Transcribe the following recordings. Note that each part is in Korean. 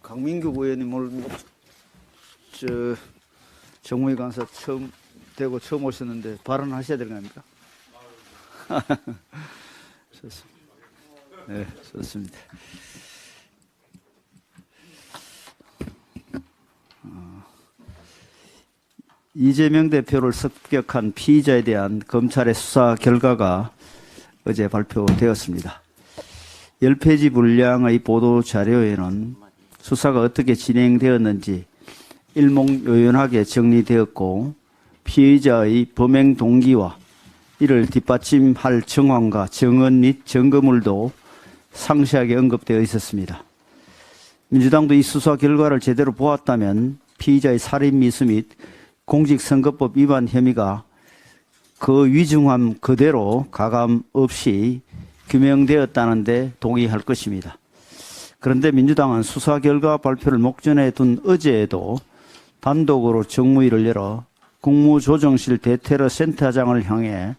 강민규 의원님 오늘 정무위 강사 처음 되고 처음 오셨는데 발언하셔야 되는 거 아닙니까? 좋습니다. 네, 좋습니다. 이재명 대표를 습격한 피의자에 대한 검찰의 수사 결과가 어제 발표되었습니다. 10페이지 분량의 보도 자료에는 수사가 어떻게 진행되었는지 일목요연하게 정리되었고, 피의자의 범행 동기와 이를 뒷받침할 정황과 정언 및 증거물도 상세하게 언급되어 있었습니다. 민주당도 이 수사 결과를 제대로 보았다면 피의자의 살인 미수 및 공직선거법 위반 혐의가 그 위중함 그대로 가감 없이 규명되었다는 데 동의할 것입니다. 그런데 민주당은 수사 결과 발표를 목전에 둔 어제에도 단독으로 정무위를 열어 국무조정실 대테러 센터장을 향해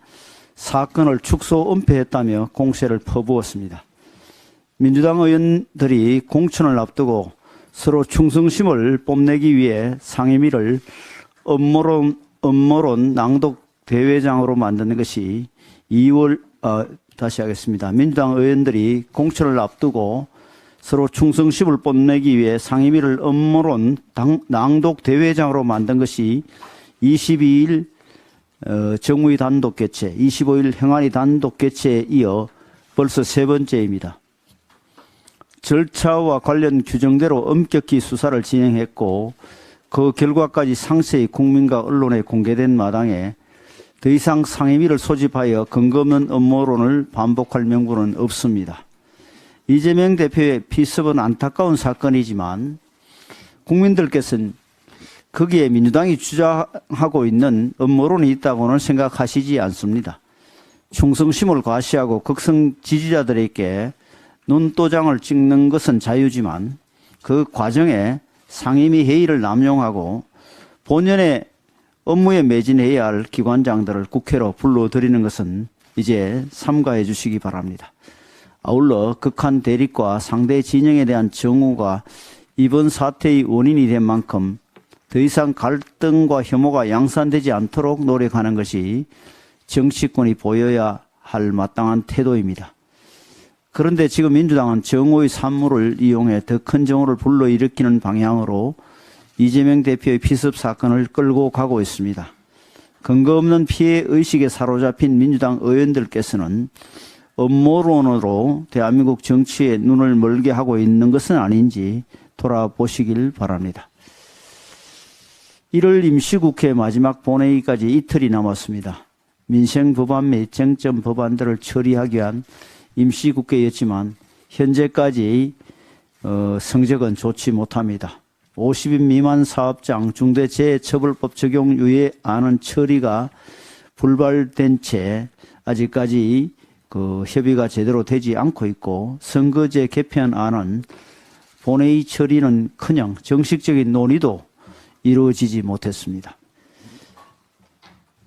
사건을 축소 은폐했다며 공세를 퍼부었습니다. 민주당 의원들이 공천을 앞두고 서로 충성심을 뽐내기 위해 상임위를 음모론 낭독 대회장으로 만드는 것이 다시 하겠습니다. 민주당 의원들이 공천을 앞두고 서로 충성심을 뽐내기 위해 상임위를 음모론 낭독 대회장으로 만든 것이 22일 정무위 단독 개최, 25일 행안위 단독 개최에 이어 벌써 세 번째입니다. 절차와 관련 규정대로 엄격히 수사를 진행했고, 그 결과까지 상세히 국민과 언론에 공개된 마당에 더 이상 상임위를 소집하여 근거 없는 음모론을 반복할 명분은 없습니다. 이재명 대표의 피습은 안타까운 사건이지만 국민들께서는 거기에 민주당이 주장하고 있는 음모론이 있다고는 생각하시지 않습니다. 충성심을 과시하고 극성 지지자들에게 눈도장을 찍는 것은 자유지만 그 과정에 상임위 회의를 남용하고 본연의 업무에 매진해야 할 기관장들을 국회로 불러들이는 것은 이제 삼가해 주시기 바랍니다. 아울러 극한 대립과 상대 진영에 대한 정오가 이번 사태의 원인이 된 만큼 더 이상 갈등과 혐오가 양산되지 않도록 노력하는 것이 정치권이 보여야 할 마땅한 태도입니다. 그런데 지금 민주당은 정오의 산물을 이용해 더 큰 정오를 불러일으키는 방향으로 이재명 대표의 피습 사건을 끌고 가고 있습니다. 근거 없는 피해 의식에 사로잡힌 민주당 의원들께서는 음모론으로 대한민국 정치에 눈을 멀게 하고 있는 것은 아닌지 돌아보시길 바랍니다. 1월 임시국회 마지막 본회의까지 이틀이 남았습니다. 민생법안 및 쟁점 법안들을 처리하기 위한 임시국회였지만 현재까지 성적은 좋지 못합니다. 50인 미만 사업장 중대재해처벌법 적용 유예안은 처리가 불발된 채 아직까지 협의가 제대로 되지 않고 있고, 선거제 개편안은 본회의 처리는커녕 정식적인 논의도 이루어지지 못했습니다.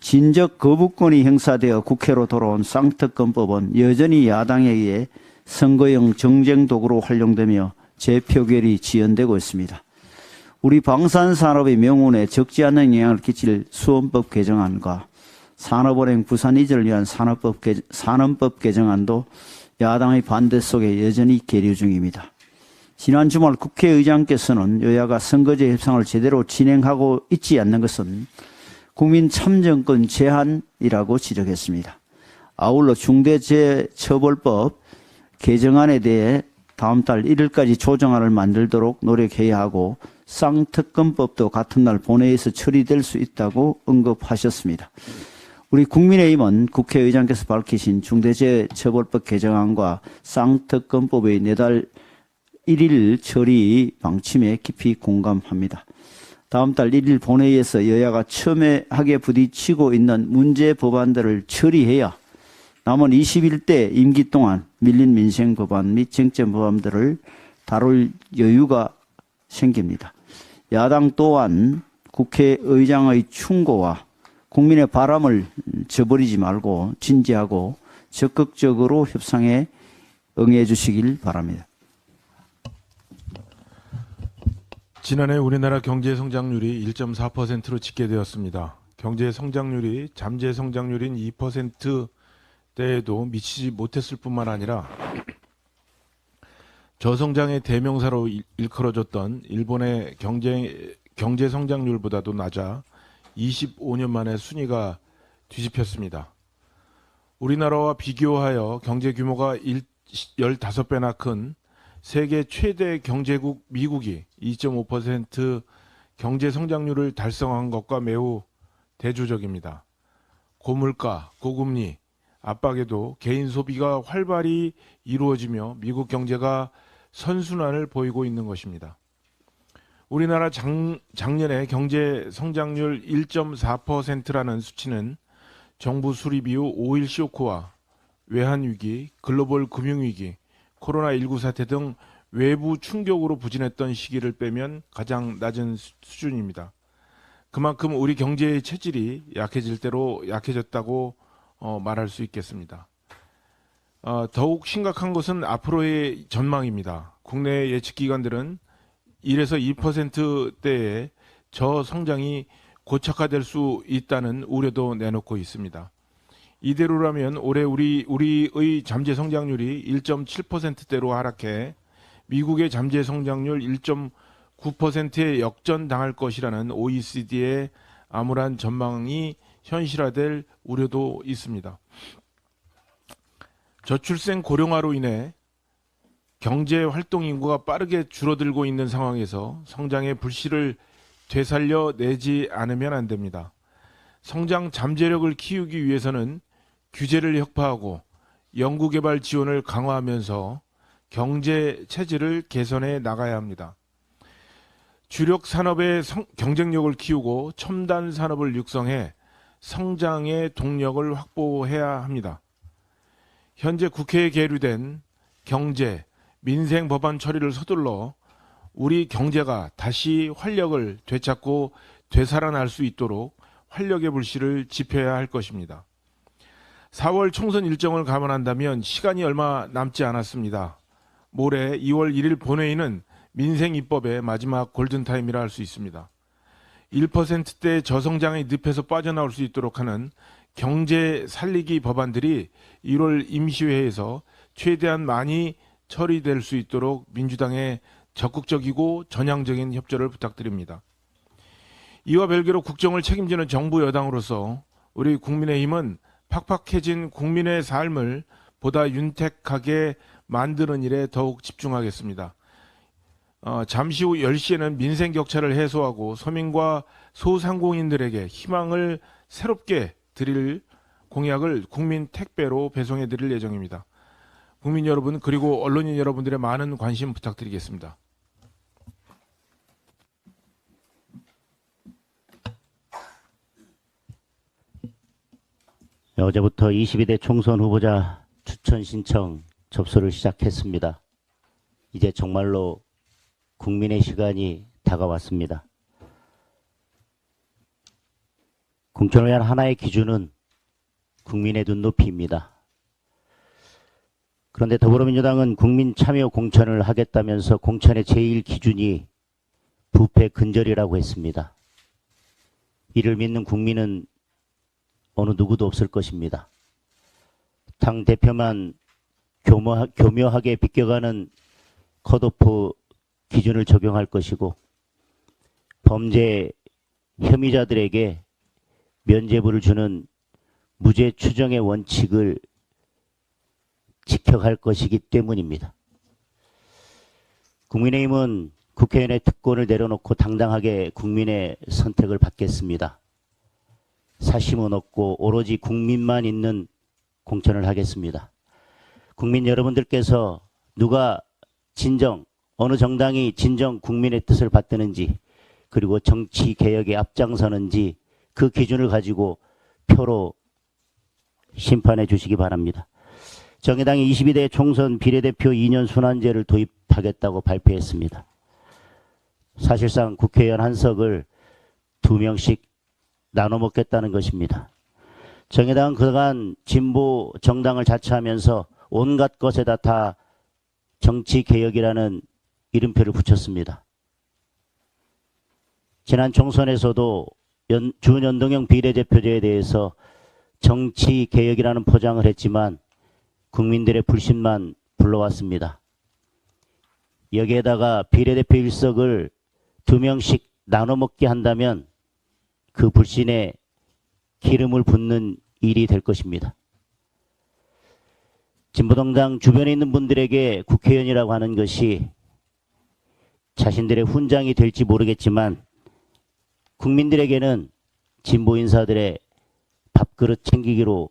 진적 거부권이 행사되어 국회로 돌아온 쌍특검법은 여전히 야당에 의해 선거용 정쟁 도구로 활용되며 재표결이 지연되고 있습니다. 우리 방산산업의 명운에 적지 않은 영향을 끼칠 수원법 개정안과 산업은행 부산 이전을 위한 산업법 개정안도 야당의 반대 속에 여전히 계류 중입니다. 지난 주말 국회의장께서는 여야가 선거제 협상을 제대로 진행하고 있지 않는 것은 국민 참정권 제한이라고 지적했습니다. 아울러 중대재해처벌법 개정안에 대해 다음 달 1일까지 조정안을 만들도록 노력해야 하고, 쌍특검법도 같은 날 본회의에서 처리될 수 있다고 언급하셨습니다. 우리 국민의힘은 국회의장께서 밝히신 중대재해처벌법 개정안과 쌍특검법의 내달 1일 처리 방침에 깊이 공감합니다. 다음 달 1일 본회의에서 여야가 첨예하게 부딪히고 있는 문제 법안들을 처리해야 남은 21대 임기 동안 밀린 민생 법안 및 쟁점 법안들을 다룰 여유가 생깁니다. 야당 또한 국회의장의 충고와 국민의 바람을 저버리지 말고 진지하고 적극적으로 협상에 응해 주시길 바랍니다. 지난해 우리나라 경제 성장률이 1.4%로 집계되었습니다. 경제 성장률이 잠재 성장률인 2%대에도 미치지 못했을 뿐만 아니라 저성장의 대명사로 일컬어졌던 일본의 경제 성장률보다도 낮아 25년 만에 순위가 뒤집혔습니다. 우리나라와 비교하여 경제 규모가 15배나 큰 세계 최대 경제국 미국이 2.5% 경제 성장률을 달성한 것과 매우 대조적입니다. 고물가, 고금리 압박에도 개인 소비가 활발히 이루어지며 미국 경제가 선순환을 보이고 있는 것입니다. 우리나라 작년에 경제 성장률 1.4%라는 수치는 정부 수립 이후 5.1 쇼크와 외환위기, 글로벌 금융위기, 코로나19 사태 등 외부 충격으로 부진했던 시기를 빼면 가장 낮은 수준입니다. 그만큼 우리 경제의 체질이 약해질 대로 약해졌다고 말할 수 있겠습니다. 더욱 심각한 것은 앞으로의 전망입니다. 국내 예측기관들은 1에서 2%대의 저성장이 고착화될 수 있다는 우려도 내놓고 있습니다. 이대로라면 올해 우리의 잠재 성장률이 1.7%대로 하락해 미국의 잠재 성장률 1.9%에 역전당할 것이라는 OECD의 암울한 전망이 현실화될 우려도 있습니다. 저출생 고령화로 인해 경제 활동 인구가 빠르게 줄어들고 있는 상황에서 성장의 불씨를 되살려내지 않으면 안 됩니다. 성장 잠재력을 키우기 위해서는 규제를 혁파하고 연구개발 지원을 강화하면서 경제 체질을 개선해 나가야 합니다. 주력 산업의 경쟁력을 키우고 첨단 산업을 육성해 성장의 동력을 확보해야 합니다. 현재 국회에 계류된 경제, 민생 법안 처리를 서둘러 우리 경제가 다시 활력을 되찾고 되살아날 수 있도록 활력의 불씨를 지펴야 할 것입니다. 4월 총선 일정을 감안한다면 시간이 얼마 남지 않았습니다. 모레 2월 1일 본회의는 민생 입법의 마지막 골든타임이라 할 수 있습니다. 1%대 저성장의 늪에서 빠져나올 수 있도록 하는 경제 살리기 법안들이 1월 임시회에서 최대한 많이 처리될 수 있도록 민주당의 적극적이고 전향적인 협조를 부탁드립니다. 이와 별개로 국정을 책임지는 정부 여당으로서 우리 국민의힘은 팍팍해진 국민의 삶을 보다 윤택하게 만드는 일에 더욱 집중하겠습니다. 잠시 후 10시에는 민생 격차를 해소하고 서민과 소상공인들에게 희망을 새롭게 드릴 공약을 국민 택배로 배송해 드릴 예정입니다. 국민 여러분 그리고 언론인 여러분들의 많은 관심 부탁드리겠습니다. 어제부터 22대 총선 후보자 추천 신청 접수를 시작했습니다. 이제 정말로 국민의 시간이 다가왔습니다. 공천을 위한 하나의 기준은 국민의 눈높이입니다. 그런데 더불어민주당은 국민 참여 공천을 하겠다면서 공천의 제1 기준이 부패 근절이라고 했습니다. 이를 믿는 국민은 어느 누구도 없을 것입니다. 당 대표만 교묘하게 비껴가는 컷오프 기준을 적용할 것이고 범죄 혐의자들에게 면죄부를 주는 무죄 추정의 원칙을 지켜갈 것이기 때문입니다. 국민의힘은 국회의원의 특권을 내려놓고 당당하게 국민의 선택을 받겠습니다. 사심은 없고 오로지 국민만 있는 공천을 하겠습니다. 국민 여러분들께서 누가 어느 정당이 진정 국민의 뜻을 받드는지 그리고 정치 개혁에 앞장서는지 그 기준을 가지고 표로 심판해 주시기 바랍니다. 정의당이 22대 총선 비례대표 2년 순환제를 도입하겠다고 발표했습니다. 사실상 국회의원 한 석을 2명씩 나눠 먹겠다는 것입니다. 정의당은 그간 진보 정당을 자처하면서 온갖 것에다 다 정치개혁이라는 이름표를 붙였습니다. 지난 총선에서도 준연동형 비례대표제에 대해서 정치개혁이라는 포장을 했지만 국민들의 불신만 불러왔습니다. 여기에다가 비례대표 일석을 2명씩 나눠 먹게 한다면 그 불신에 기름을 붓는 일이 될 것입니다. 진보정당 주변에 있는 분들에게 국회의원이라고 하는 것이 자신들의 훈장이 될지 모르겠지만 국민들에게는 진보 인사들의 밥그릇 챙기기로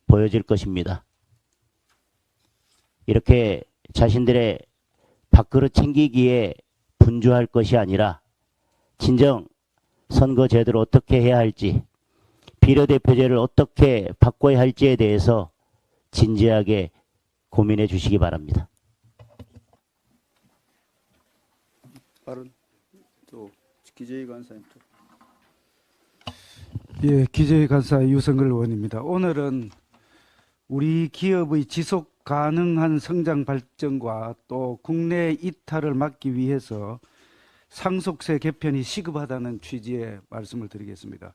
보여질 것입니다. 이렇게 자신들의 밥그릇 챙기기에 분주할 것이 아니라 진정 선거 제도를 어떻게 해야 할지, 비례대표제를 어떻게 바꿔야 할지에 대해서 진지하게 고민해 주시기 바랍니다. 발언 또 기재위 간사님 또. 예, 기재위 간사 유성글 의원입니다. 오늘은 우리 기업의 지속 가능한 성장 발전과 또 국내 이탈을 막기 위해서 상속세 개편이 시급하다는 취지의 말씀을 드리겠습니다.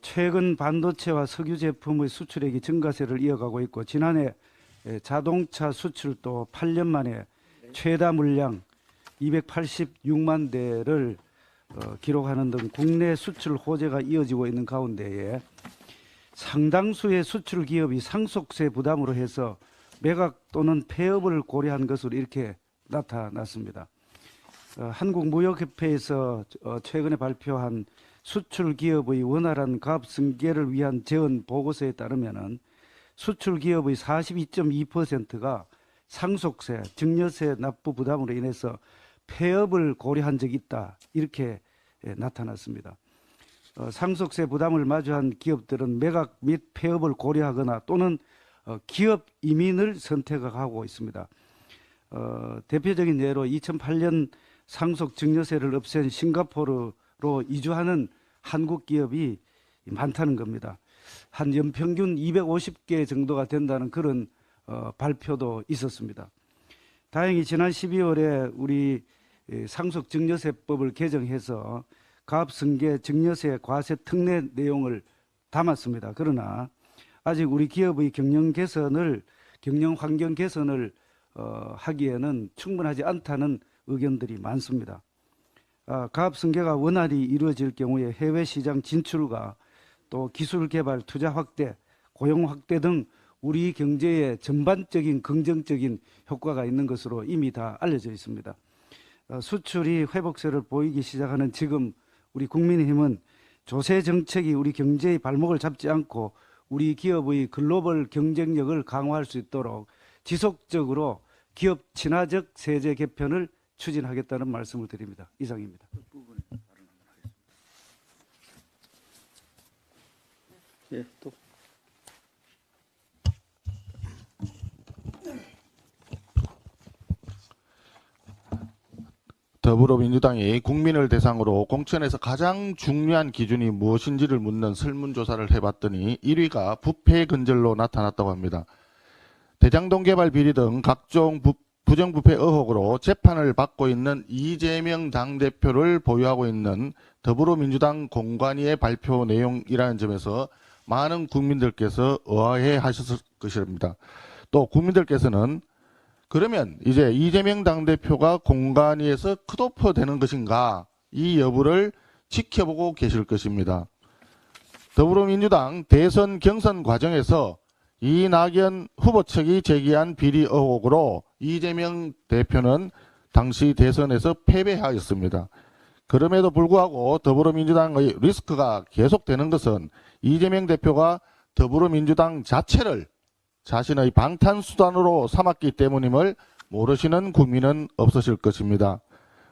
최근 반도체와 석유 제품의 수출액이 증가세를 이어가고 있고 지난해 자동차 수출도 8년 만에 최다 물량 286만 대를 기록하는 등 국내 수출 호재가 이어지고 있는 가운데에 상당수의 수출 기업이 상속세 부담으로 해서 매각 또는 폐업을 고려한 것으로 이렇게 나타났습니다. 한국무역협회에서 최근에 발표한 수출 기업의 원활한 가업 승계를 위한 재원 보고서에 따르면은 수출 기업의 42.2%가 상속세, 증여세 납부 부담으로 인해서 폐업을 고려한 적이 있다. 이렇게 나타났습니다. 상속세 부담을 마주한 기업들은 매각 및 폐업을 고려하거나 또는 기업 이민을 선택하고 있습니다. 대표적인 예로 2008년 상속 증여세를 없앤 싱가포르로 이주하는 한국 기업이 많다는 겁니다. 한 연평균 250개 정도가 된다는 그런 발표도 있었습니다. 다행히 지난 12월에 우리 상속 증여세법을 개정해서 가압승계 증여세 과세 특례 내용을 담았습니다. 그러나 아직 우리 기업의 경영 환경 개선을 하기에는 충분하지 않다는 의견들이 많습니다. 가압승계가 원활히 이루어질 경우에 해외 시장 진출과 또 기술 개발, 투자 확대, 고용 확대 등 우리 경제에 전반적인 긍정적인 효과가 있는 것으로 이미 다 알려져 있습니다. 수출이 회복세를 보이기 시작하는 지금 우리 국민의힘은 조세 정책이 우리 경제의 발목을 잡지 않고 우리 기업의 글로벌 경쟁력을 강화할 수 있도록 지속적으로 기업 친화적 세제 개편을 추진하겠다는 말씀을 드립니다. 이상입니다. 예, 또. 더불어민주당이 국민을 대상으로 공천에서 가장 중요한 기준이 무엇인지를 묻는 설문조사를 해봤더니 1위가 부패 근절로 나타났다고 합니다. 대장동 개발 비리 등 각종 부정부패 의혹으로 재판을 받고 있는 이재명 당대표를 보유하고 있는 더불어민주당 공관위의 발표 내용이라는 점에서 많은 국민들께서 의아해 하셨을 것입니다. 또 국민들께서는 그러면 이제 이재명 당대표가 공관위에서 컷오프 되는 것인가, 이 여부를 지켜보고 계실 것입니다. 더불어민주당 대선 경선 과정에서 이낙연 후보 측이 제기한 비리 의혹으로 이재명 대표는 당시 대선에서 패배하였습니다. 그럼에도 불구하고 더불어민주당의 리스크가 계속되는 것은 이재명 대표가 더불어민주당 자체를 자신의 방탄수단으로 삼았기 때문임을 모르시는 국민은 없으실 것입니다.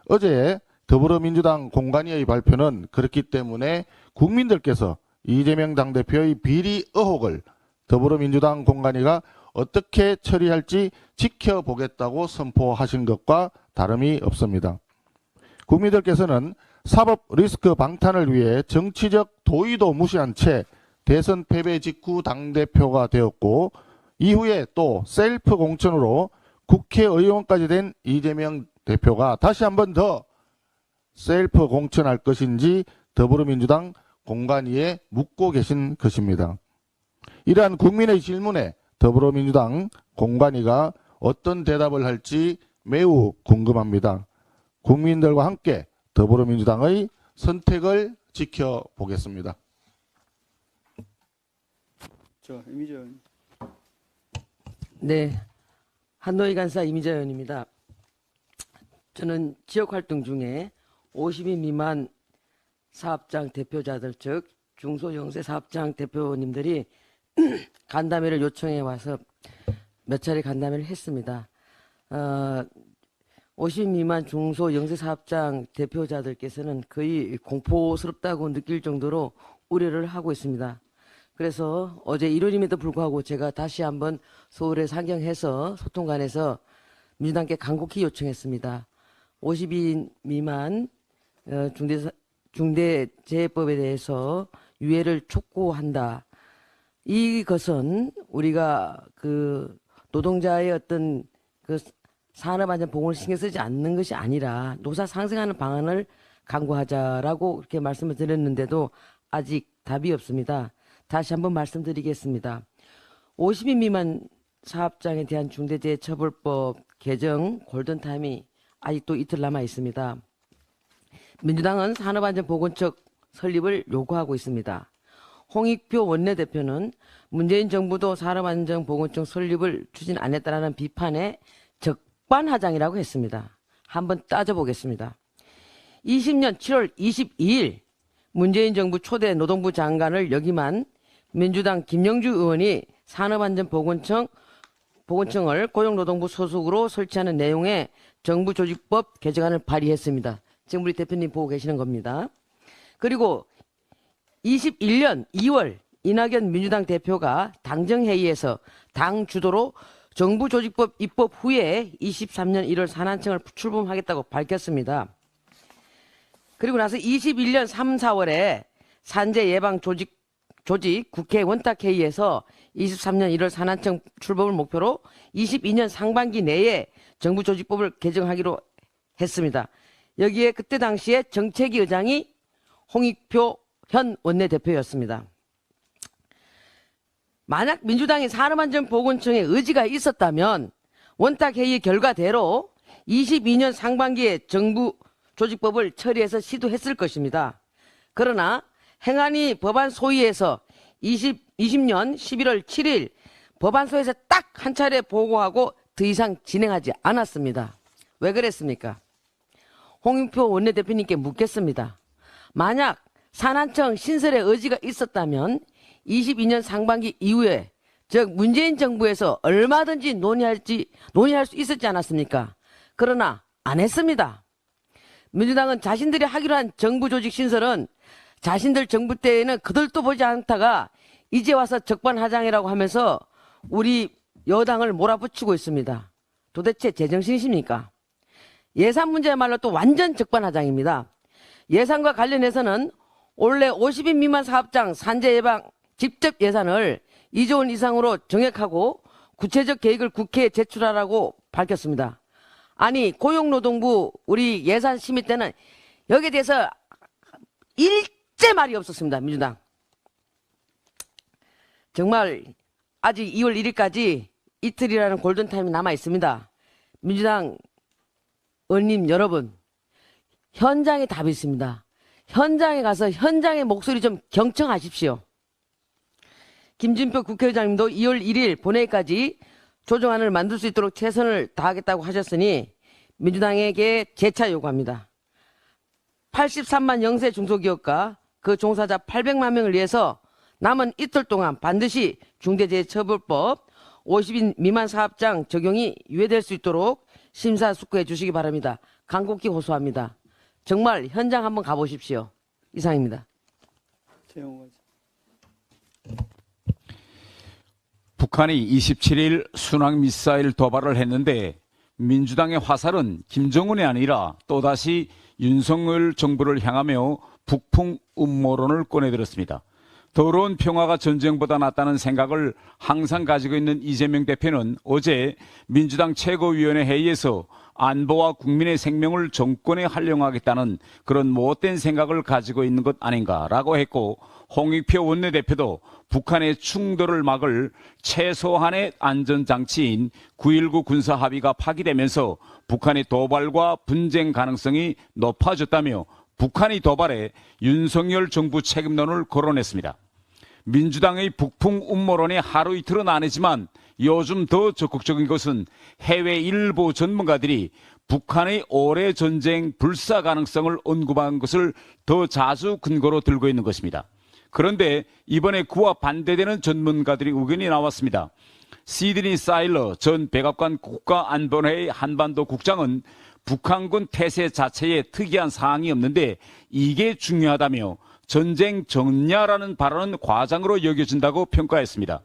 어제 더불어민주당 공관위의 발표는 그렇기 때문에 국민들께서 이재명 당대표의 비리 의혹을 더불어민주당 공관위가 어떻게 처리할지 지켜보겠다고 선포하신 것과 다름이 없습니다. 국민들께서는 사법 리스크 방탄을 위해 정치적 도의도 무시한 채 대선 패배 직후 당대표가 되었고 이후에 또 셀프 공천으로 국회의원까지 된 이재명 대표가 다시 한 번 더 셀프 공천할 것인지 더불어민주당 공관위에 묻고 계신 것입니다. 이러한 국민의 질문에 더불어민주당 공관위가 어떤 대답을 할지 매우 궁금합니다. 국민들과 함께 더불어민주당의 선택을 지켜보겠습니다. 네, 한노희 간사 이미자 의원입니다. 저는 지역활동 중에 50인 미만 사업장 대표자들, 즉 중소영세 사업장 대표님들이 간담회를 요청해 와서 몇 차례 간담회를 했습니다. 50인 미만 중소영세 사업장 대표자들께서는 거의 공포스럽다고 느낄 정도로 우려를 하고 있습니다. 그래서 어제 일요일임에도 불구하고 제가 다시 한번 서울에 상경해서 소통관에서 민주당께 간곡히 요청했습니다. 50인 미만 중대재해법에 대해서 유예를 촉구한다. 이것은 우리가 그 노동자의 어떤 그 산업안전 보건을 신경 쓰지 않는 것이 아니라 노사 상생하는 방안을 강구하자라고 그렇게 말씀을 드렸는데도 아직 답이 없습니다. 다시 한번 말씀드리겠습니다. 50인 미만 사업장에 대한 중대재해처벌법 개정 골든타임이 아직도 이틀 남아 있습니다. 민주당은 산업안전보건처 설립을 요구하고 있습니다. 홍익표 원내대표는 문재인 정부도 산업안전보건청 설립을 추진 안 했다라는 비판에 적반하장이라고 했습니다. 한번 따져보겠습니다. 20년 7월 22일 문재인 정부 초대 노동부 장관을 역임한 민주당 김영주 의원이 산업안전보건청을 고용노동부 소속으로 설치하는 내용의 정부조직법 개정안을 발의했습니다. 지금 우리 대표님 보고 계시는 겁니다. 그리고 21년 2월 이낙연 민주당 대표가 당정회의에서 당 주도로 정부조직법 입법 후에 23년 1월 산하청을 출범하겠다고 밝혔습니다. 그리고 나서 21년 3, 4월에 산재 예방 조직 국회 원탁회의에서 23년 1월 산하청 출범을 목표로 22년 상반기 내에 정부조직법을 개정하기로 했습니다. 여기에 그때 당시에 정책위 의장이 홍익표 현 원내대표였습니다. 만약 민주당이 산업안전보건청에 의지가 있었다면 원탁회의 결과대로 22년 상반기에 정부조직법을 처리해서 시도했을 것입니다. 그러나 행안위 법안 소위에서 20년 11월 7일 법안소에서 딱 한 차례 보고하고 더 이상 진행하지 않았습니다. 왜 그랬습니까? 홍익표 원내대표님께 묻겠습니다. 만약 산하청 신설의 의지가 있었다면 22년 상반기 이후에 즉 문재인 정부에서 얼마든지 논의할 수 있었지 않았습니까? 그러나 안 했습니다. 민주당은 자신들이 하기로 한 정부조직 신설은 자신들 정부 때에는 그들도 보지 않다가 이제 와서 적반하장이라고 하면서 우리 여당을 몰아붙이고 있습니다. 도대체 제정신이십니까? 예산 문제야말로 또 완전 적반하장입니다. 예산과 관련해서는 올해 50인 미만 사업장 산재 예방 직접 예산을 2조 원 이상으로 정액하고 구체적 계획을 국회에 제출하라고 밝혔습니다. 아니 고용노동부 우리 예산심의 때는 여기에 대해서 일제 말이 없었습니다. 민주당. 정말 아직 2월 1일까지 이틀이라는 골든타임이 남아 있습니다. 민주당 의원님 여러분, 현장에 답이 있습니다. 현장에 가서 현장의 목소리 좀 경청하십시오. 김진표 국회의장님도 2월 1일 본회의까지 조정안을 만들 수 있도록 최선을 다하겠다고 하셨으니 민주당에게 재차 요구합니다. 83만 영세 중소기업과 그 종사자 800만 명을 위해서 남은 이틀 동안 반드시 중대재해처벌법 50인 미만 사업장 적용이 유예될 수 있도록 심사숙고해 주시기 바랍니다. 간곡히 호소합니다. 정말 현장 한번 가보십시오. 이상입니다. 북한이 27일 순항미사일 도발을 했는데 민주당의 화살은 김정은이 아니라 또다시 윤석열 정부를 향하며 북풍 음모론을 꺼내들었습니다. 더러운 평화가 전쟁보다 낫다는 생각을 항상 가지고 있는 이재명 대표는 어제 민주당 최고위원회 회의에서 안보와 국민의 생명을 정권에 활용하겠다는 그런 못된 생각을 가지고 있는 것 아닌가라고 했고, 홍익표 원내대표도 북한의 충돌을 막을 최소한의 안전장치인 9.19 군사합의가 파기되면서 북한의 도발과 분쟁 가능성이 높아졌다며 북한이 도발해 윤석열 정부 책임론을 거론했습니다. 민주당의 북풍 음모론이 하루 이틀은 아니지만 요즘 더 적극적인 것은 해외 일부 전문가들이 북한의 올해 전쟁 불사 가능성을 언급한 것을 더 자주 근거로 들고 있는 것입니다. 그런데 이번에 그와 반대되는 전문가들의 의견이 나왔습니다. 시드니 사일러 전 백악관 국가안보회의 한반도 국장은 북한군 태세 자체에 특이한 사항이 없는데 이게 중요하다며 전쟁 정냐라는 발언은 과장으로 여겨진다고 평가했습니다.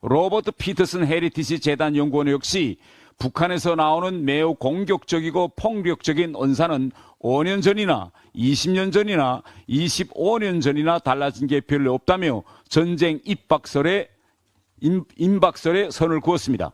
로버트 피터슨 헤리티지 재단 연구원 역시 북한에서 나오는 매우 공격적이고 폭력적인 언사는 5년 전이나 20년 전이나 25년 전이나 달라진 게 별로 없다며 전쟁 임박설에 선을 그었습니다.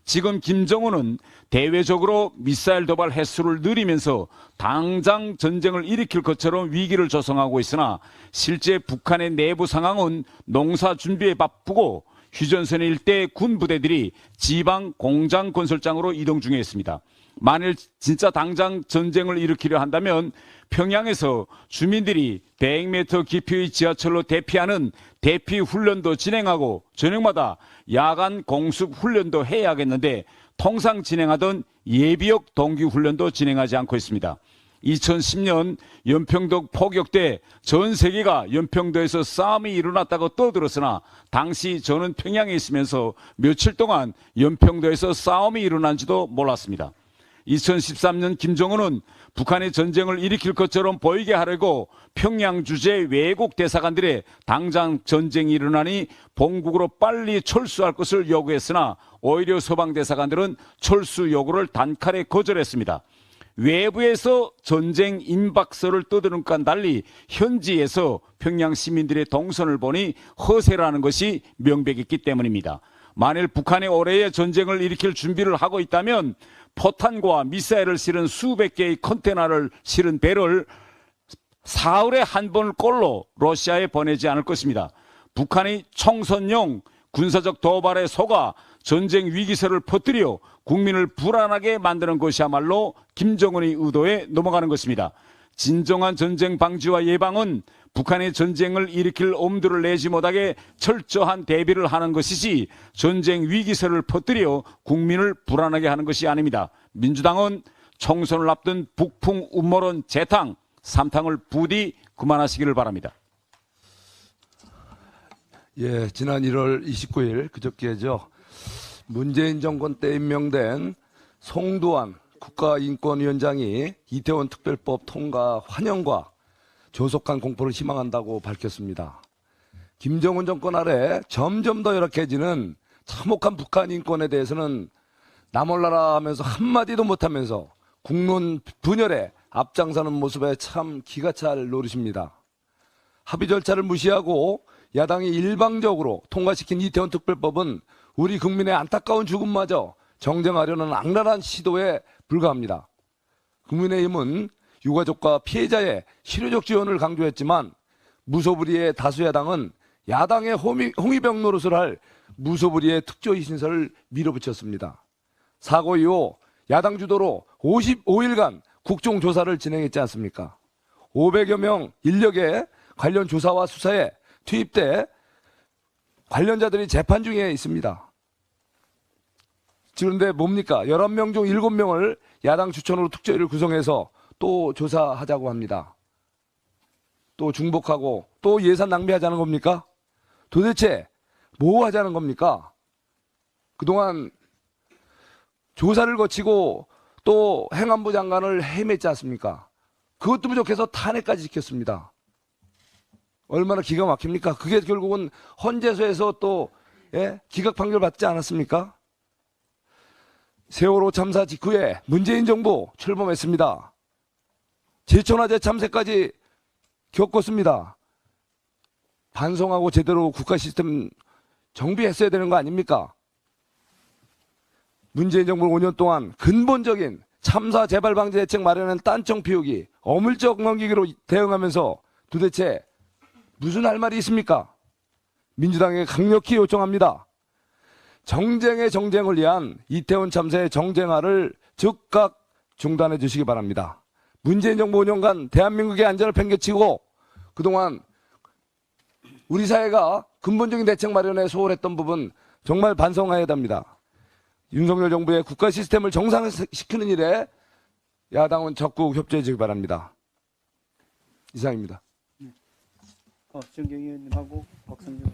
지금 김정은은 대외적으로 미사일 도발 횟수를 늘리면서 당장 전쟁을 일으킬 것처럼 위기를 조성하고 있으나 실제 북한의 내부 상황은 농사 준비에 바쁘고 휴전선 일대 군부대들이 지방 공장 건설장으로 이동 중에 있습니다. 만일 진짜 당장 전쟁을 일으키려 한다면 평양에서 주민들이 100m 깊이의 지하철로 대피하는 대피 훈련도 진행하고 저녁마다 야간 공습 훈련도 해야겠는데 통상 진행하던 예비역 동기 훈련도 진행하지 않고 있습니다. 2010년 연평도 포격 때 전 세계가 연평도에서 싸움이 일어났다고 떠들었으나 당시 저는 평양에 있으면서 며칠 동안 연평도에서 싸움이 일어난지도 몰랐습니다. 2013년 김정은은 북한이 전쟁을 일으킬 것처럼 보이게 하려고 평양 주재 외국 대사관들의 당장 전쟁이 일어나니 본국으로 빨리 철수할 것을 요구했으나 오히려 서방 대사관들은 철수 요구를 단칼에 거절했습니다. 외부에서 전쟁 임박설을 떠드는 것과 달리 현지에서 평양 시민들의 동선을 보니 허세라는 것이 명백했기 때문입니다. 만일 북한이 올해에 전쟁을 일으킬 준비를 하고 있다면 포탄과 미사일을 실은 수백 개의 컨테이너를 실은 배를 사흘에 한 번을 꼴로 러시아에 보내지 않을 것입니다. 북한이 총선용 군사적 도발에 속아 전쟁 위기설을 퍼뜨려 국민을 불안하게 만드는 것이야말로 김정은의 의도에 넘어가는 것입니다. 진정한 전쟁 방지와 예방은 북한의 전쟁을 일으킬 엄두를 내지 못하게 철저한 대비를 하는 것이지 전쟁 위기설을 퍼뜨려 국민을 불안하게 하는 것이 아닙니다. 민주당은 총선을 앞둔 북풍 음모론 재탕, 삼탕을 부디 그만하시기를 바랍니다. 예, 지난 1월 29일 그저께죠. 문재인 정권 때 임명된 송두환 국가인권위원장이 이태원 특별법 통과 환영과 조속한 공포를 희망한다고 밝혔습니다. 김정은 정권 아래 점점 더 열악해지는 참혹한 북한 인권에 대해서는 나몰라라 하면서 한마디도 못하면서 국론 분열에 앞장서는 모습에 참 기가 찰 노릇입니다. 합의 절차를 무시하고 야당이 일방적으로 통과시킨 이태원 특별법은 우리 국민의 안타까운 죽음마저 정정하려는 악랄한 시도에 불과합니다. 국민의힘은 유가족과 피해자의 실효적 지원을 강조했지만 무소불위의 다수 야당은 야당의 홍위병 노릇을 할 무소불위의 특조위 신설을 밀어붙였습니다. 사고 이후 야당 주도로 55일간 국정조사를 진행했지 않습니까? 500여 명 인력의 관련 조사와 수사에 투입돼 관련자들이 재판 중에 있습니다. 그런데 뭡니까? 11명 중 7명을 야당 추천으로 특조위를 구성해서 또 조사하자고 합니다. 또 중복하고 또 예산 낭비하자는 겁니까? 도대체 뭐 하자는 겁니까? 그동안 조사를 거치고 또 행안부 장관을 해임했지 않습니까? 그것도 부족해서 탄핵까지 시켰습니다. 얼마나 기가 막힙니까? 그게 결국은 헌재소에서 또 기각 판결 받지 않았습니까? 세월호 참사 직후에 문재인 정부 출범했습니다. 제천화재 참사까지 겪었습니다. 반성하고 제대로 국가 시스템 정비했어야 되는 거 아닙니까? 문재인 정부 5년 동안 근본적인 참사 재발 방지 대책 마련은 딴청 피우기, 어물쩍 넘기기로 대응하면서 도대체 무슨 할 말이 있습니까? 민주당에 강력히 요청합니다. 정쟁의 정쟁을 위한 이태원 참사의 정쟁화를 즉각 중단해 주시기 바랍니다. 문재인 정부 5년간 대한민국의 안전을 팽개치고 그동안 우리 사회가 근본적인 대책 마련에 소홀했던 부분 정말 반성해야 됩니다. 윤석열 정부의 국가 시스템을 정상화시키는 일에 야당은 적극 협조해 주기 바랍니다. 이상입니다. 정경희 의원님하고 박성준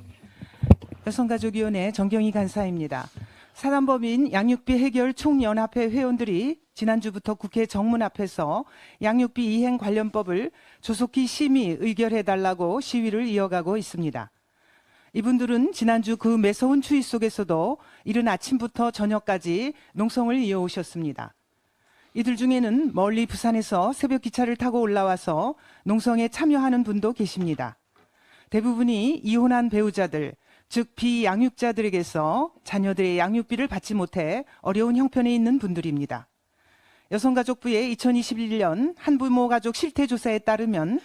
여성가족위원회 정경희 간사입니다. 사단법인 양육비 해결 총연합회 회원들이 지난주부터 국회 정문 앞에서 양육비 이행 관련법을 조속히 심의 의결해달라고 시위를 이어가고 있습니다. 이분들은 지난주 그 매서운 추위 속에서도 이른 아침부터 저녁까지 농성을 이어오셨습니다. 이들 중에는 멀리 부산에서 새벽 기차를 타고 올라와서 농성에 참여하는 분도 계십니다. 대부분이 이혼한 배우자들, 즉 비양육자들에게서 자녀들의 양육비를 받지 못해 어려운 형편에 있는 분들입니다. 여성가족부의 2021년 한부모 가족 실태조사에 따르면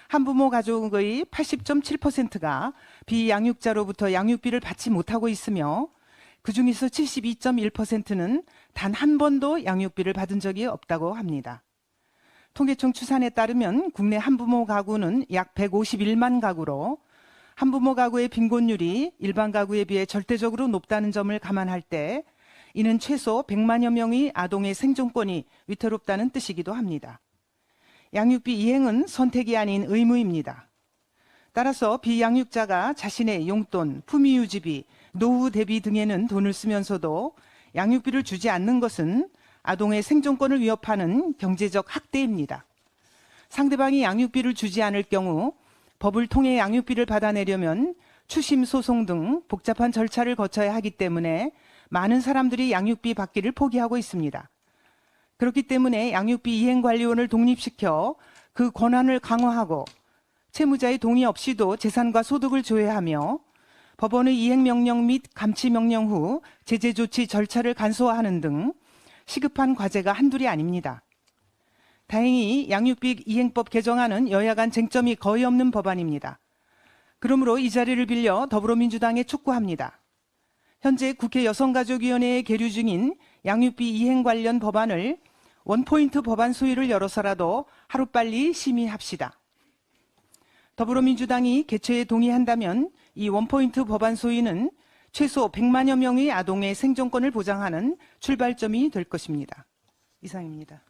한부모 가족의 80.7%가 비양육자로부터 양육비를 받지 못하고 있으며 그중에서 72.1%는 단 한 번도 양육비를 받은 적이 없다고 합니다. 통계청 추산에 따르면 국내 한부모 가구는 약 151만 가구로 한부모 가구의 빈곤율이 일반 가구에 비해 절대적으로 높다는 점을 감안할 때 이는 최소 100만여 명의 아동의 생존권이 위태롭다는 뜻이기도 합니다. 양육비 이행은 선택이 아닌 의무입니다. 따라서 비양육자가 자신의 용돈, 품위유지비, 노후 대비 등에는 돈을 쓰면서도 양육비를 주지 않는 것은 아동의 생존권을 위협하는 경제적 학대입니다. 상대방이 양육비를 주지 않을 경우 법을 통해 양육비를 받아내려면 추심 소송 등 복잡한 절차를 거쳐야 하기 때문에 많은 사람들이 양육비 받기를 포기하고 있습니다. 그렇기 때문에 양육비 이행관리원을 독립시켜 그 권한을 강화하고 채무자의 동의 없이도 재산과 소득을 조회하며 법원의 이행명령 및 감치명령 후 제재조치 절차를 간소화하는 등 시급한 과제가 한둘이 아닙니다. 다행히 양육비 이행법 개정안은 여야 간 쟁점이 거의 없는 법안입니다. 그러므로 이 자리를 빌려 더불어민주당에 촉구합니다. 현재 국회 여성가족위원회에 계류 중인 양육비 이행 관련 법안을 원포인트 법안 소위를 열어서라도 하루빨리 심의합시다. 더불어민주당이 개최에 동의한다면 이 원포인트 법안 소위는 최소 100만여 명의 아동의 생존권을 보장하는 출발점이 될 것입니다. 이상입니다.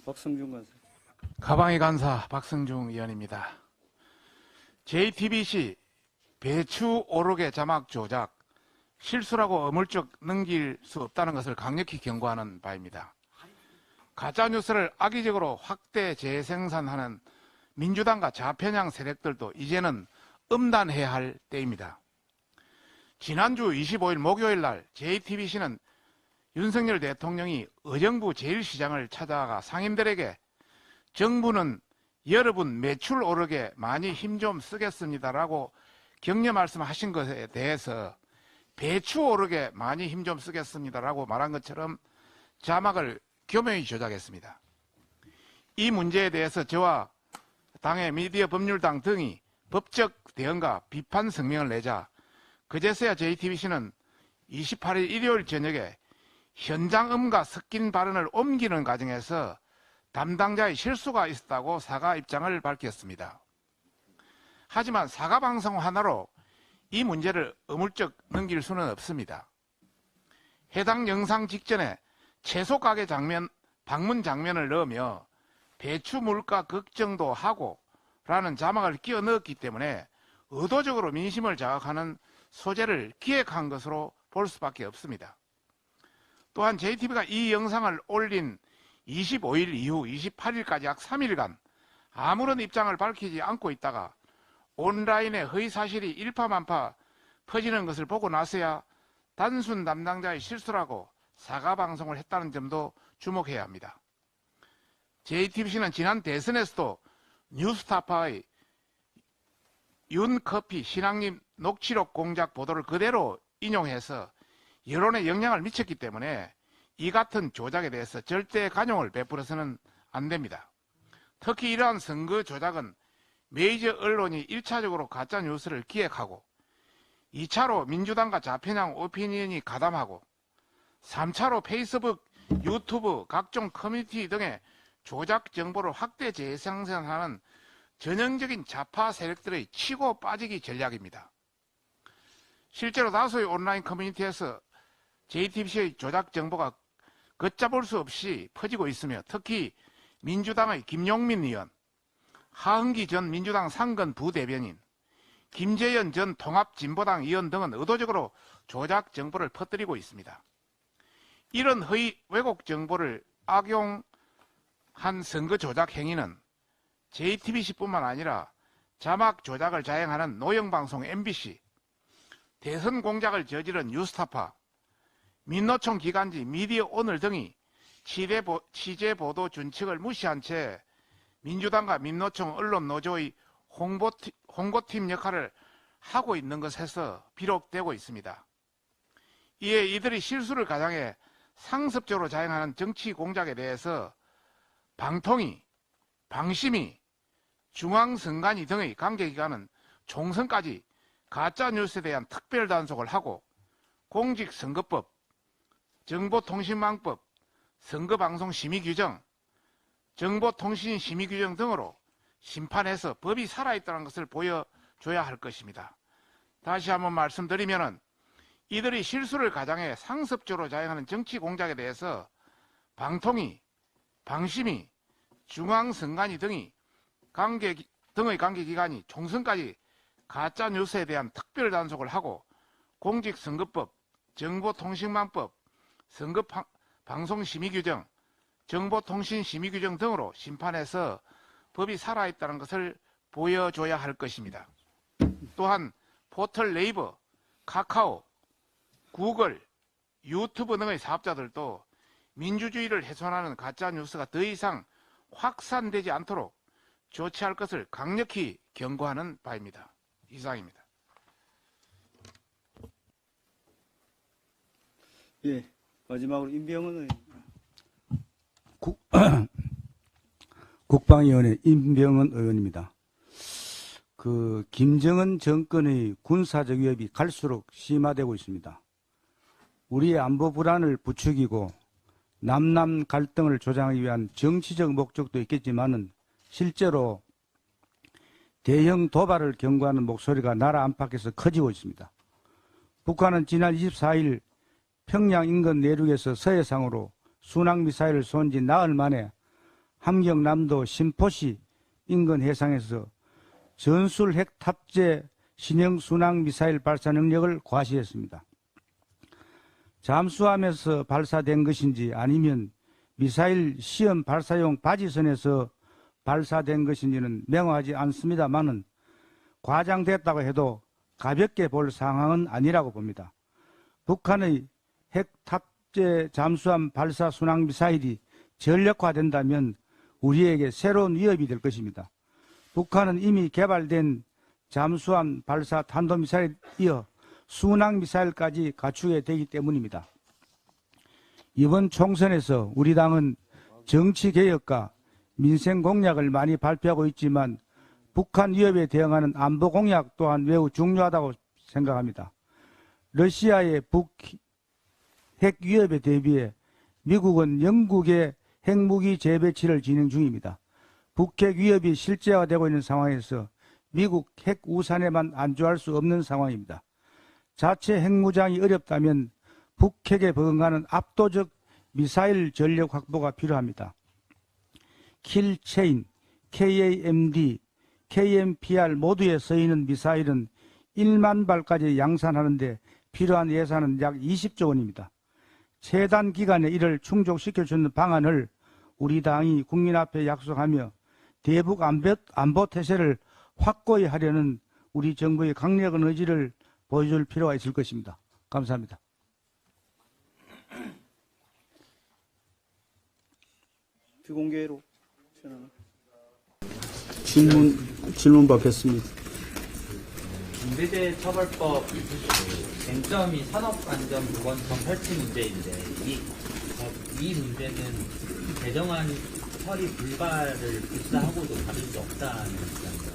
박성준 간사. 가방의 간사 박성중 의원입니다. JTBC 배추 오르게 자막 조작 실수라고 어물쩍 넘길 수 없다는 것을 강력히 경고하는 바입니다. 가짜뉴스를 악의적으로 확대 재생산하는 민주당과 좌편향 세력들도 이제는 엄단해야 할 때입니다. 지난주 25일 목요일 날 JTBC는 윤석열 대통령이 의정부 제1시장을 찾아가 상인들에게 정부는 여러분 매출 오르게 많이 힘 좀 쓰겠습니다라고 격려 말씀하신 것에 대해서 배추 오르게 많이 힘 좀 쓰겠습니다라고 말한 것처럼 자막을 교묘히 조작했습니다. 이 문제에 대해서 저와 당의 미디어 법률당 등이 법적 대응과 비판 성명을 내자 그제서야 JTBC는 28일 일요일 저녁에 현장음과 섞인 발언을 옮기는 과정에서 담당자의 실수가 있었다고 사과 입장을 밝혔습니다. 하지만 사과 방송 하나로 이 문제를 어물쩍 넘길 수는 없습니다. 해당 영상 직전에 채소 가게 장면, 방문 장면을 넣으며 배추 물가 걱정도 하고 라는 자막을 끼워 넣었기 때문에 의도적으로 민심을 자극하는 소재를 기획한 것으로 볼 수밖에 없습니다. 또한 JTB가 이 영상을 올린 25일 이후 28일까지 약 3일간 아무런 입장을 밝히지 않고 있다가 온라인에 허위 사실이 일파만파 퍼지는 것을 보고 나서야 단순 담당자의 실수라고 사과 방송을 했다는 점도 주목해야 합니다. JTBC는 지난 대선에서도 뉴스타파의 윤커피 신앙님 녹취록 공작 보도를 그대로 인용해서 여론에 영향을 미쳤기 때문에 이 같은 조작에 대해서 절대 관용을 베풀어서는 안 됩니다. 특히 이러한 선거 조작은 메이저 언론이 1차적으로 가짜뉴스를 기획하고 2차로 민주당과 좌편향 오피니언이 가담하고 3차로 페이스북, 유튜브, 각종 커뮤니티 등의 조작 정보를 확대 재생산하는 전형적인 좌파 세력들의 치고 빠지기 전략입니다. 실제로 다수의 온라인 커뮤니티에서 JTBC의 조작 정보가 걷잡을 수 없이 퍼지고 있으며 특히 민주당의 김용민 의원, 하흥기 전 민주당 상근 부대변인, 김재현 전 통합진보당 의원 등은 의도적으로 조작 정보를 퍼뜨리고 있습니다. 이런 허위 왜곡 정보를 악용한 선거 조작 행위는 JTBC뿐만 아니라 자막 조작을 자행하는 노영방송 MBC, 대선 공작을 저지른 뉴스타파, 민노총 기관지 미디어오늘 등이 취재보도 준칙을 무시한 채 민주당과 민노총 언론노조의 홍보팀 역할을 하고 있는 것에서 비롯되고 있습니다. 이에 이들이 실수를 가장해 상습적으로 자행하는 정치 공작에 대해서 방통위, 방심위, 중앙선관위 등의 관계기관은 총선까지 가짜뉴스에 대한 특별 단속을 하고 공직선거법, 정보통신망법, 선거방송심의규정, 정보통신심의규정 등으로 심판해서 법이 살아있다는 것을 보여줘야 할 것입니다. 다시 한번 말씀드리면 이들이 실수를 가장해 상습적으로 자행하는 정치 공작에 대해서 방통위, 방심위, 중앙선관위 등의 관계기관이 총선까지 가짜뉴스에 대한 특별 단속을 하고 공직선거법, 정보통신망법, 선거방송심의규정, 정보통신심의규정 등으로 심판해서 법이 살아있다는 것을 보여줘야 할 것입니다. 또한 포털 네이버, 카카오, 구글, 유튜브 등의 사업자들도 민주주의를 훼손하는 가짜뉴스가 더 이상 확산되지 않도록 조치할 것을 강력히 경고하는 바입니다. 이상입니다. 예, 마지막으로 임병헌 국방위원회 임병헌 의원입니다. 김정은 정권의 군사적 위협이 갈수록 심화되고 있습니다. 우리의 안보 불안을 부추기고 남남 갈등을 조장하기 위한 정치적 목적도 있겠지만은 실제로 대형 도발을 경고하는 목소리가 나라 안팎에서 커지고 있습니다. 북한은 지난 24일 평양 인근 내륙에서 서해상으로 순항미사일을 쏜 지 나흘 만에 함경남도 신포시 인근 해상에서 전술 핵 탑재 신형 순항미사일 발사 능력을 과시했습니다. 잠수함에서 발사된 것인지 아니면 미사일 시험 발사용 바지선에서 발사된 것인지는 명확하지 않습니다만은 과장됐다고 해도 가볍게 볼 상황은 아니라고 봅니다. 북한의 핵 탑재 잠수함 발사 순항 미사일이 전력화된다면 우리에게 새로운 위협이 될 것입니다. 북한은 이미 개발된 잠수함 발사 탄도미사일에 이어 순항미사일까지 갖추게 되기 때문입니다. 이번 총선에서 우리 당은 정치개혁과 민생 공약을 많이 발표하고 있지만 북한 위협에 대응하는 안보 공약 또한 매우 중요하다고 생각합니다. 러시아의 북핵 위협에 대비해 미국은 영국의 핵무기 재배치를 진행 중입니다. 북핵 위협이 실제화되고 있는 상황에서 미국 핵 우산에만 안주할 수 없는 상황입니다. 자체 핵무장이 어렵다면 북핵에 버금가는 압도적 미사일 전력 확보가 필요합니다. 킬체인, KAMD, KMPR 모두에 쓰이는 미사일은 1만 발까지 양산하는 데 필요한 예산은 약 20조 원입니다. 최단 기간에 이를 충족시켜주는 방안을 우리 당이 국민 앞에 약속하며 대북 안보 태세를 확고히 하려는 우리 정부의 강력한 의지를 보여줄 필요가 있을 것입니다. 감사합니다. 비공개로 질문 받겠습니다. 중대재해처벌법 쟁점이 산업안전보건청 설치 문제인데 이 문제는 개정안 처리 불발을 불사하고도 다를 수 없다는 입장입니다.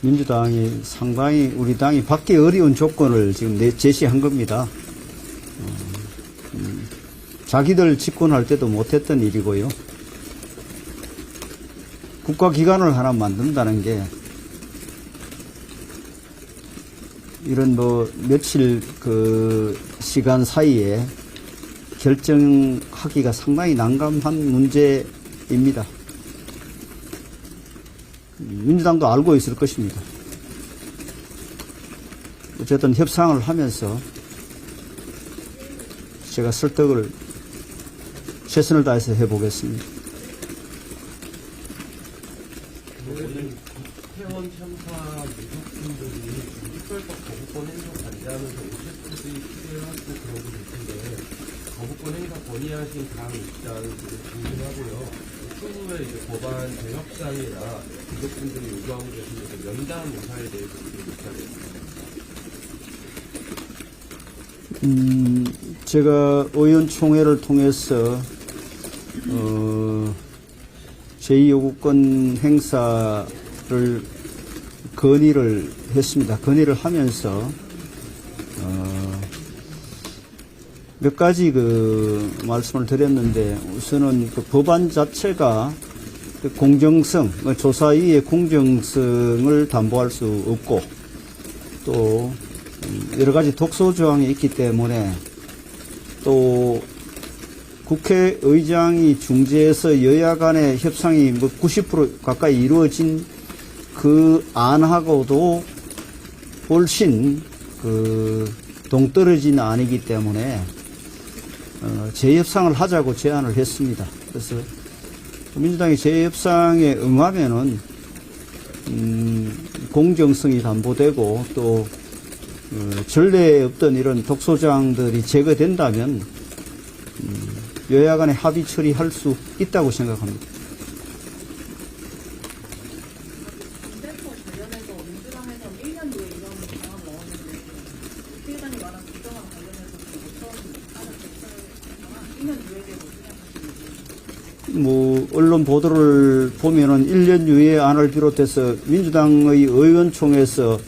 민주당이 상당히 우리 당이 받기 어려운 조건을 지금 제시한 겁니다. 자기들 집권할 때도 못했던 일이고요. 국가기관을 하나 만든다는 게 이런 며칠 시간 사이에 결정하기가 상당히 난감한 문제입니다. 민주당도 알고 있을 것입니다. 어쨌든 협상을 하면서 제가 설득을 최선을 다해서 해보겠습니다. 국회의원 참사 유족분들이 특별법 거부권 행사 반대하면서 오셨을지 필요하고 그러고 있는데 거부권 행사 건의하신 당 입장을 궁금하고요. 추후에 이제 법안 재협상이나 유족분들이 요구하고 계신 연단 의사에 대해서 부탁드리겠습니다. 제가 의원총회를 통해서 제2요구권 행사를 건의를 했습니다. 건의를 하면서 몇 가지 말씀을 드렸는데 우선은 법안 자체가 공정성, 조사위의 공정성을 담보할 수 없고 또 여러 가지 독소 조항이 있기 때문에 또 국회의장이 중재해서 여야 간의 협상이 90% 가까이 이루어진 그 안하고도 훨씬 동떨어진 안이기 때문에 재협상을 하자고 제안을 했습니다. 그래서 민주당이 재협상에 응하면은 공정성이 담보되고 또 전례에 없던 이런 독소조항들이 제거된다면 여야 간에 합의 처리할 수 있다고 생각합니다. 언론 보도를 보면은 1년 유예 안을 비롯해서 민주당의 의원총회에서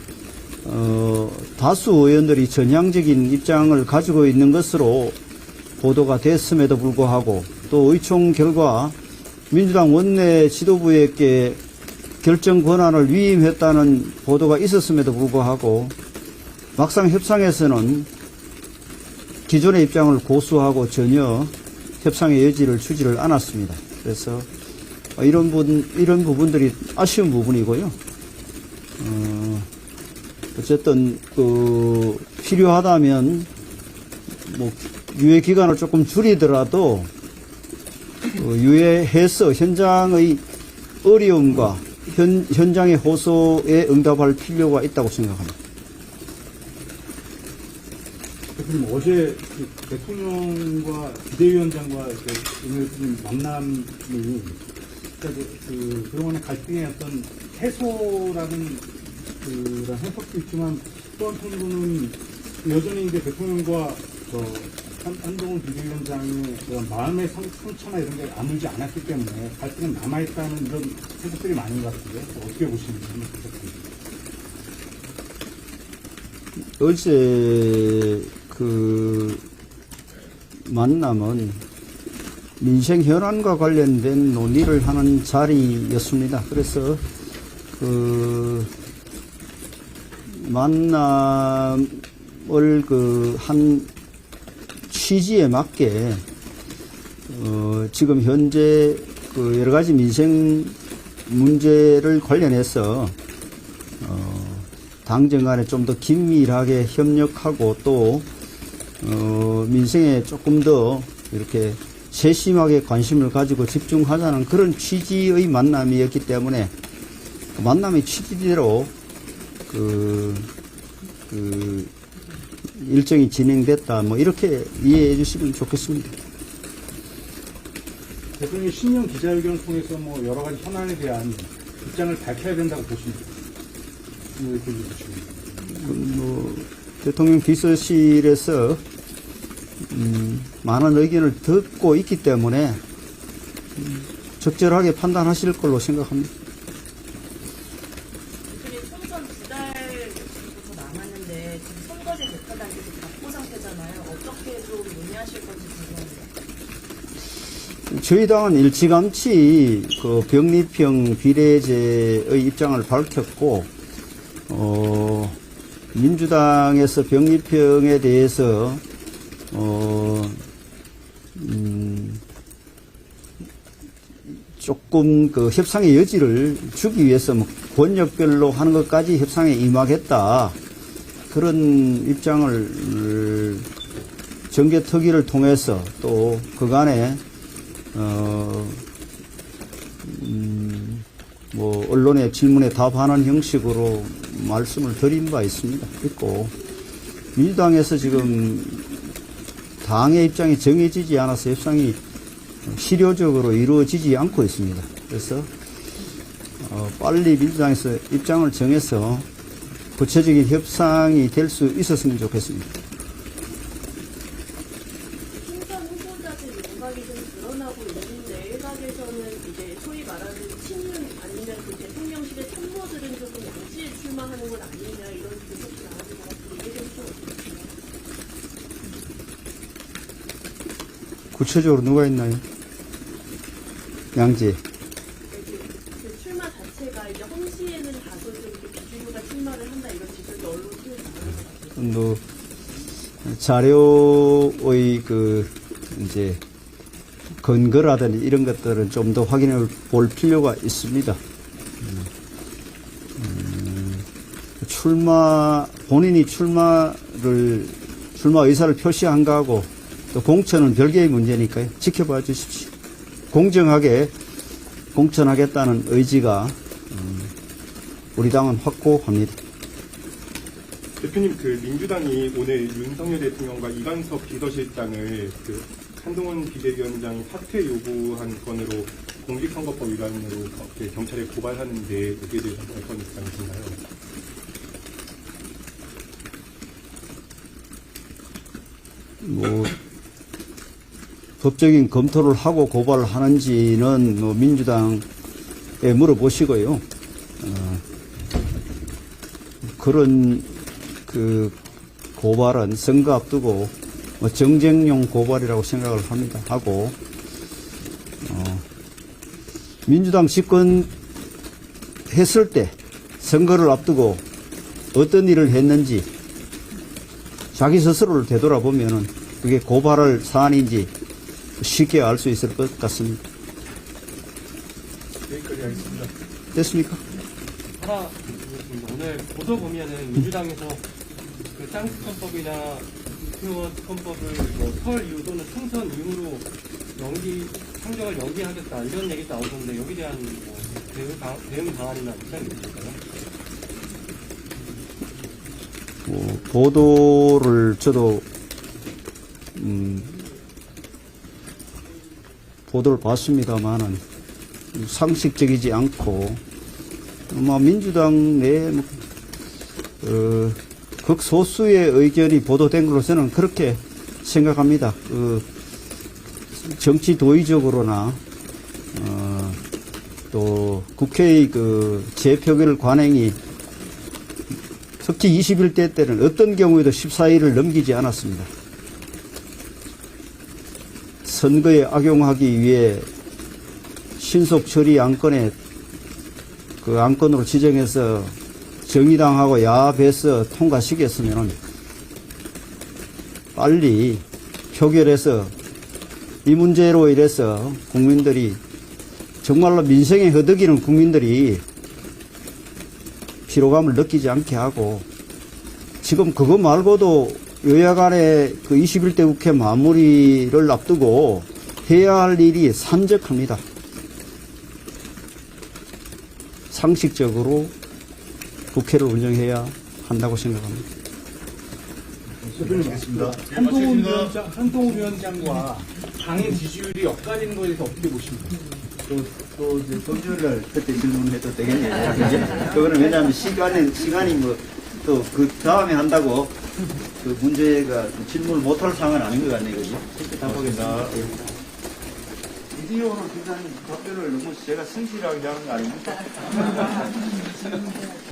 다수 의원들이 전향적인 입장을 가지고 있는 것으로 보도가 됐음에도 불구하고 또 의총 결과 민주당 원내 지도부에게 결정 권한을 위임했다는 보도가 있었음에도 불구하고 막상 협상에서는 기존의 입장을 고수하고 전혀 협상의 여지를 주지를 않았습니다. 그래서 이런 부분들이 아쉬운 부분이고요. 어쨌든 필요하다면 유예 기간을 조금 줄이더라도 유예해서 현장의 어려움과 현장의 호소에 응답할 필요가 있다고 생각합니다. 대표님, 어제 대통령과 비대위원장과 만남이 그동안의 갈등의 어떤 해소라는 그런 해석도 있지만 또 한편으로는 여전히 이제 대통령과 한동훈 비대위원장의 그런 마음의 상처나 이런 게 아물지 않았기 때문에 갈등은 남아있다는 이런 해석들이 많은 것 같은데 어떻게 보시는지 부탁드립니다. 어제 만남은 민생 현안과 관련된 논의를 하는 자리였습니다. 그래서 만남을 한 취지에 맞게 지금 현재 여러 가지 민생 문제를 관련해서 당정 간에 좀 더 긴밀하게 협력하고 또 민생에 조금 더 이렇게 세심하게 관심을 가지고 집중하자는 그런 취지의 만남이었기 때문에 일정이 진행됐다. 뭐 이렇게 이해해 주시면 좋겠습니다. 대통령이 신년 기자회견을 통해서 뭐 여러 가지 현안에 대한 입장을 밝혀야 된다고 보십니까? 이렇게 주십니다. 뭐 대통령 비서실에서 많은 의견을 듣고 있기 때문에 적절하게 판단하실 걸로 생각합니다. 총선 2달부터 남았는데 지금 선거제 대표 단계도 답보 상태잖아요. 어떻게 좀 논의하실 건지 궁금합니다. 저희 당은 일찌감치 그 병립형 비례제의 입장을 밝혔고, 민주당에서 병립형에 대해서 조금 그 협상의 여지를 주기 위해서 뭐 권역별로 하는 것까지 협상에 임하겠다. 그런 입장을 정개특위를 통해서 또 그간에 뭐 언론의 질문에 답하는 형식으로 말씀을 드린 바 있고, 민주당에서 지금 당의 입장이 정해지지 않아서 협상이 실효적으로 이루어지지 않고 있습니다. 그래서 빨리 민주당에서 입장을 정해서 구체적인 협상이 될 수 있었으면 좋겠습니다. 총선 후보자들 윤곽이 좀 드러나고 있는데 일각에서는 이제 소위 말하는 친윤 아니면 그 대통령실의 참모들은 조금 양지에 출마하는 건 아니냐 이런 분석도 나오는 것 같은데 이게 좀 어떻습니까? 구체적으로 누가 있나요? 양재. 그 출마 자체가 이제 홍시에는 다소 좀 이렇게 비주류가 출마를 한다 이런 지적이 언론에 나오는 것 같아요. 뭐 자료의 그 이제 근거라든지 이런 것들은 좀 더 확인해 볼 필요가 있습니다. 본인이 출마 의사를 표시한 거하고 또 공천은 별개의 문제니까요. 지켜봐 주십시오. 공정하게 공천하겠다는 의지가 우리 당은 확고합니다. 대표님, 그 민주당이 오늘 윤석열 대통령과 이관섭 비서실장을 그 한동훈 비대위원장이 사퇴 요구한 건으로 공직선거법 위반으로 경찰에 고발하는데 여기에 대해서 어떤 입장이신가요? 뭐 법적인 검토를 하고 고발을 하는지는 뭐 민주당에 물어보시고요. 그런 그 고발은 선거 앞두고 뭐 정쟁용 고발이라고 생각을 합니다. 하고 민주당 집권했을 때 선거를 앞두고 어떤 일을 했는지 자기 스스로를 되돌아보면은 그게 고발할 사안인지 쉽게 알 수 있을 것 같습니다. 여기까지 하겠습니다. 됐습니까? 하나 묻겠습니다. 오늘 보도 보면은 민주당에서 그 쌍특검법이나 이태원 특검법을 뭐 설 이후 또는 총선 이후로 상정을 연기하겠다 이런 얘기 나오던데 여기에 대한 뭐 대응 방안이나 입장이 있을까요? 보도를 저도 보도를 봤습니다만은 상식적이지 않고 아마 민주당 내 극소수의 의견이 보도된 것으로서는 그렇게 생각합니다. 정치 도의적으로나 또 국회의 그 재표결 관행이 특히 21대 때는 어떤 경우에도 14일을 넘기지 않았습니다. 선거에 악용하기 위해 신속 처리 안건에 그 안건으로 지정해서 정의당하고 야합해서 통과시켰으면 빨리 표결해서 이 문제로 인해서 국민들이 정말로 민생에 허덕이는 국민들이 피로감을 느끼지 않게 하고 지금 그거 말고도 여야 간의 그 21대 국회 마무리를 앞두고 해야 할 일이 산적합니다. 상식적으로 국회를 운영해야 한다고 생각합니다. 한동훈 위원장과 당의 지지율이 엇갈리는 거에 대해서 어떻게 보십니까? 또 이제 금주일날 그때 질문해도 되겠네요. 그거는 왜냐하면 시간이 뭐 또 그 다음에 한다고 그 문제가 질문을 못할 상황은 아닌 것 같네요. 그죠? 답하겠습니다. 비디오로 기사님 답변을 너무 제가 성실하게 하는 거 아닙니까?